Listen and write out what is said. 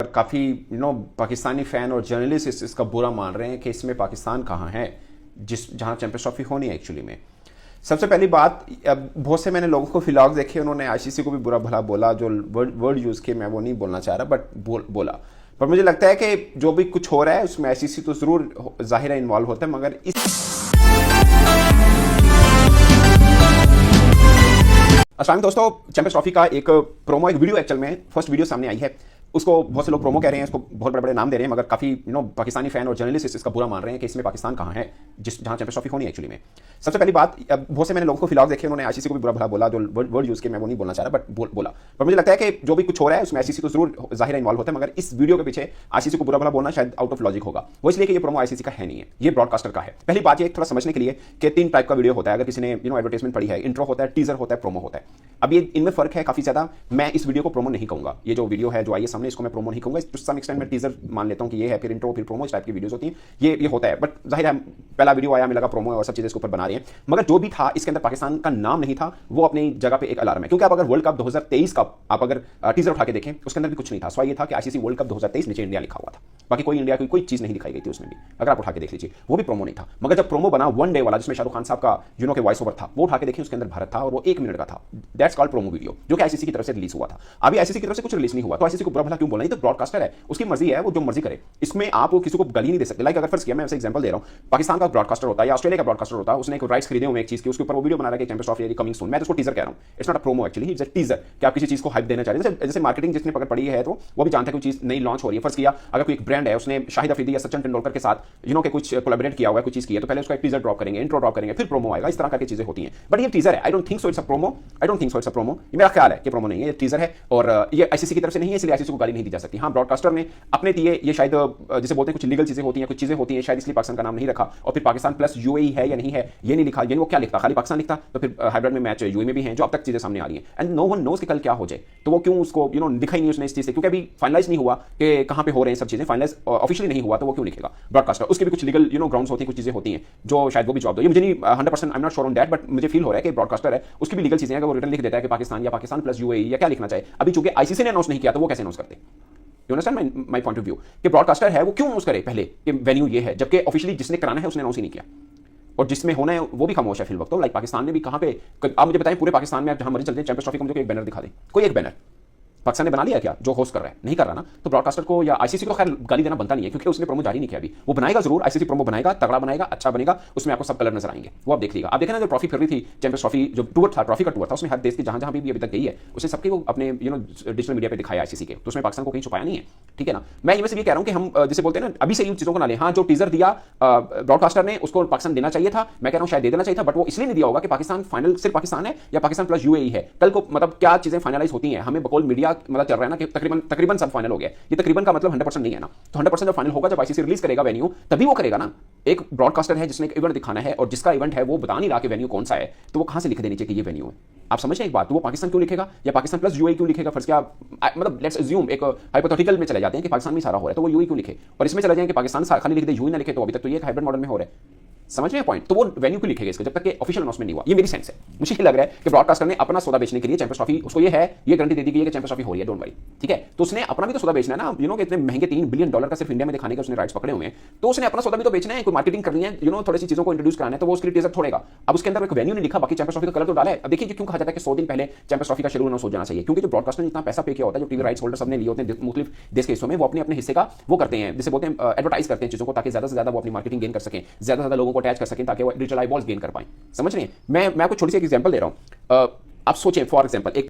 काफ़ी पाकिस्तानी फ़ैन और जर्नलिस्ट इसका बुरा मान रहे हैं कि इसमें पाकिस्तान कहाँ है जहाँ चैंपियंस ट्रॉफी होनी है एक्चुअली में। सबसे पहली बात, बहुत से मैंने लोगों को व्लॉग देखे, उन्होंने आईसीसी को भी बुरा भला बोला, जो वर्ड यूज़ किए मैं वो नहीं बोलना चाह रहा, बट बोला। पर मुझे लगता है कि जो भी कुछ हो रहा है उसमें आईसीसी तो ज़रूर ज़ाहिर है इन्वॉल्व होता है, मगर अस्सलाम दोस्तों, चैंपियंस ट्रॉफी का एक प्रोमो, एक वीडियो एक्चुअल में फर्स्ट वीडियो सामने आई है। उसको बहुत से लोग प्रोमो कह रहे हैं, इसको बहुत बड़े बड़े नाम दे रहे हैं, मगर काफ़ी पाकिस्तानी फैन और जर्नलिस्ट इसका बुरा मान रहे हैं कि इसमें पाकिस्तान कहाँ है जहाँ चैंपियंस ट्रॉफी होनी है एक्चुअली में। सबसे पहली बात, बहुत से मैंने लोगों को व्लॉग देखे, उन्होंने आईसीसी को भी बुरा भला बोला, जो वर्ड यूज़ किए मैं वो नहीं बोलना चाह रहा, बट बोला। पर मुझे लगता है कि जो भी कुछ हो रहा है उसमें आईसीसी तो जरूर ज़ाहिर इन्वॉल्व होता है, मगर इस वीडियो के पीछे आईसीसी को बुरा भला बोलना शायद आउट ऑफ लॉजिक होगा। वो इसलिए कि ये प्रोमो आईसीसी का है नहीं है, ये ब्रॉडकास्टर का है। पहली बात ये थोड़ा समझने के लिए कि 3 टाइप का वीडियो होता है। अगर किसी ने एडवर्टाइजमेंट पढ़ी है, इंट्रो होता है, टीजर होता है, प्रोमो होता है। अब ये इनमें फर्क है काफ़ी ज़्यादा। मैं इस वीडियो को प्रोमो नहीं कहूँगा, ये जो वीडियो है जो आई है सामने, इसको मैं प्रोमो नहीं कहूँगा। टू सम एक्सटेंट मैं टीजर मान लेता हूँ कि ये है, फिर इंट्रो, फिर प्रोमो, इस टाइप की वीडियोस होती हैं, ये होता है। बट जाहिर है पहला वीडियो आया, हमें लगा प्रोमो और सब चीज़ें इसके ऊपर बना रहे हैं, मगर जो भी था इसके अंदर पाकिस्तान का नाम नहीं था। वो अपनी जगह पे एक अलार्म है, क्योंकि आप अगर वर्ल्ड कप 2023 का आप अगर टीजर उठा के देखें, उसके अंदर भी कुछ नहीं था। सवाल ये था कि आईसीसी वर्ल्ड कप 2023 नीचे इंडिया लिखा हुआ था, बाकी कोई इंडिया की कोई चीज़ नहीं दिखाई गई थी उसमें भी। अगर आप उठा के देख लीजिए, वो भी प्रोमो नहीं था। मगर जब प्रोमो बना वन डे वाला, जिसमें शाहरुख खान साहब का के वॉइस ओवर था, वो उठा के देखिए, उसके अंदर भारत था और वो 1 मिनट का था। दैट्स कॉल्ड प्रोमो वीडियो, जो कि आईसीसी की तरफ से रिलीज हुआ था। अभी आईसीसी की तरफ से कुछ रिलीज नहीं हुआ, तो आईसीसी को बुरा भला क्यों बोलना? ये तो ब्रॉडकास्टर है, उसकी मर्जी है, वो जो मर्जी करे, इसमें आप किसी को गाली नहीं दे सकते। लाइक अगर फर्स्ट किया, मैं ऐसे एग्जांपल दे रहा हूं, पाकिस्तान का ब्रॉडकास्टर होता है या ऑस्ट्रेलिया का ब्रॉडकास्टर होता है, उसने एक राइट्स खरीदे हुए एक चीज के, उसके ऊपर वो वीडियो बना रहा है कि चैंपियंस ट्रॉफी कमिंग सून। मैं तो उसको टीजर कह रहा हूं, it's not a promo actually, it's a teaser, कि आप किसी चीज को हाइप देना चाह रहे हैं। जैसे मार्केटिंग जिसने पकड़ पड़ी है, तो वो भी जानता है कि चीज नई लॉन्च हो रही है। फर्स्ट किया, अगर कोई एक ब्रांड है, उसने शाहिद अफरीदी या सचिन तेंदुलकर के साथ के कुछ कोलैबोरेट किया हुआ है, कुछ चीज की है, तो पहले उसका एक टीजर ड्रॉप करेंगे, इंट्रो ड्रॉप करेंगे, फिर प्रोमो आएगा। इस तरह की चीजें होती हैं, बट ये टीजर है। I don't think so it's a promo, I don't think so it's a promo. ये मेरा ख्याल है कि प्रोमो नहीं है, ये टीजर है और ये आईसीसी की तरफ से नहीं है, इसलिए आईसीसी को गाली नहीं दी जा सकती। हाँ, ब्रॉडकास्टर ने अपने दिए, ये शायद जैसे बोलते हैं कुछ लीगल चीजें होती हैं, कुछ चीजें होती हैं, शायद इसलिए पाकिस्तान का नाम नहीं रखा। और फिर पाकिस्तान प्लस यूएई है या नहीं है ये नहीं लिखा, यानी वो क्या लिखता, खाली पाकिस्तान लिखता, तो फिर हाइब्रिड में मैच यूएई में भी हैं, जो अब तक चीजें सामने आ रही हैं। एंड नो वन नोस कि कल क्या हो जाए, तो वो क्यों उसको दिखा ही नहीं उसने इस चीज से, क्योंकि अभी फाइनलाइज नहीं हुआ कि कहां पे हो रहे हैं सब चीजें, फाइनलाइज ऑफिशियली नहीं हुआ, तो वो क्यों लिखेगा ब्रॉडकास्टर? उसके भी कुछ लीगल ग्राउंड्स होती हैं, कुछ चीजें होती हैं जो शायद वो भी जवाब दो। ये मुझे नहीं 100% I am not sure on that, but मुझे फील हो रहा है कि ब्रॉडकास्टर है, उसकी भी लीगल चीजें हैं, अगर वो रिटर्न लिख देता है कि पाकिस्तान या पाकिस्तान प्लस यूएई या क्या लिखना चाहिए। अभी चूंकि आईसीसी ने अनाउंस नहीं किया, तो वो कैसे अनाउंस करते? You understand my point of view, कि ब्रॉडकास्टर है वो क्यों अनाउंस करे पहले कि वेन्यू ये है, जबकि ऑफिशियली जिसने कराना है उसने अनाउंस ही नहीं किया, और जिसमें होना है वो भी खामोश है फिल वक्त। तो लाइक पाकिस्तान ने भी कहां पे, आप मुझे बताएं पूरे पाकिस्तान में आप जहां मर्जी चलते हैं, चैंपियंस ट्रॉफी का मुझे एक बैनर दिखा दें, कोई एक बैनर पाकिस्तान ने बना लिया क्या जो होस्ट कर रहा है? नहीं कर रहा ना। तो ब्रॉडकास्टर को या आईसीसी को खैर गाली देना बनता नहीं है, क्योंकि उसने प्रोमो जारी नहीं किया अभी। वो बनाएगा जरूर, आईसीसी प्रोमो बनाएगा, तगड़ा बनाएगा, अच्छा बनेगा, उसमें आपको सब कलर नजर आएंगे, वो आप देख लीजिएगा। आप देखें ना, जो ट्रॉफी फिर रही थी, चैंपियंस ट्रॉफी जो टूर था, ट्रॉफी का टूर था, उसमें हर देश की जहां जहां भी अभी तक गई है, उसने सबके वो अपने डिजिटल मीडिया पे दिखाया आईसीसी के, तो उसमें पाकिस्तान को कहीं छुपाया नहीं है, ठीक है ना। मैं ये कह रहा हूं कि हम जैसे बोलते हैं ना, अभी से इन चीजों को ना लें। हाँ, जो टीजर दिया ब्रॉडकास्टर ने, उसको पाकिस्तान देना चाहिए था, मैं कह रहा हूं शायद दे देना चाहिए था, बट वो इसलिए नहीं दिया होगा कि पाकिस्तान फाइनल सिर्फ पाकिस्तान है या पाकिस्तान प्लस यूएई है। कल को मतलब क्या चीजें फाइनलाइज होती हैं, हमें बकौल मीडिया मतलब चल रहा है ना कि तकरीबन सब फाइनल हो गया। ये तकरीबन का मतलब 100% नहीं है ना। तो 100% जब फाइनल होगा, जब आईसीसी रिलीज करेगा वेन्यू, तभी वो करेगा ना। एक ब्रॉडकास्टर है जिसने एक इवेंट दिखाना है, और जिसका इवेंट है वो बता नहीं रहा कि वेन्यू कौन सा है, तो वो कहां से लिख देनी चाहिए कि ये वेन्यू है? आप समझ रहे हैं एक बात? तो वो पाकिस्तान क्यों लिखेगा या पाकिस्तान प्लस यूएई क्यों लिखेगा? फर्ज क्या, मतलब लेट्स अज्यूम एक हाइपोथेटिकल में चले जाते हैं कि पाकिस्तान में सारा हो रहा है, तो वो यूएई क्यों लिखे? और इसमें चले जाएं कि पाकिस्तान खाली लिख दे, यूएई ना लिखे, तो अभी तक तो ये हाइब्रिड मॉडल में हो रहा है। समझ में पॉइंट? तो वो वेन्यू क्यों लिखेगा इसका, जब तक कि ऑफिशियल अनाउंसमेंट नहीं हुआ? ये मेरी सेंस है। मुझे ये लग रहा है कि ब्रॉडकास्टर ने अपना सौदा बेचने के लिए चैंपियंस ट्रॉफी, उसको ये है, ये गारंटी दे दी गई है कि चैंपियंस ट्रॉफी हो रही है, डोंट वरी, ठीक है। तो उसने अपना भी तो सौदा बेचना है ना, कि इतने महंगे $3 बिलियन का सिर्फ इंडिया में दिखाने के उसने राइट्स पकड़े हुए हैं, तो उसने अपना सौदा भी तो बेचना है, कोई मार्केटिंग करनी है, थोड़ी सी चीजों को इंट्रोड्यूस कराना है, तो वो उसके लिए टीजर छोड़ेगा। अब उसके अंदर एक वेन्यू नहीं लिखा, बाकी चैंपियंस ट्रॉफी का कलर तो डाला है। अब देखिए क्यों कहा जाता है कि 100 दिन पहले चैंपियंस ट्रॉफी का शेड्यूल अनाउंस हो जाना चाहिए, क्योंकि जो ब्रॉडकास्टर ने इतना पैसा पे किया होता है, जो टीवी राइट्स होल्डर सबने लिए होते हैं मुख्तलिफ देश के हिस्सों में, वो अपने अपने हिस्से का वो करते हैं, जिसे बोलते हैं एडवर्टाइज करते हैं चीजों को, ताकि ज्यादा से ज्यादा वो अपनी मार्केटिंग गेन कर सकें, ज्यादा से ज्यादा लोगों को अटैच कर सकें, ताकि वो डिजिटल आईबॉल्स गेन कर पाए। समझ रहे हैं? मैं आपको छोटी सी एग्जांपल दे रहा हूं। आप सोचें फॉर एग्जांपल, एक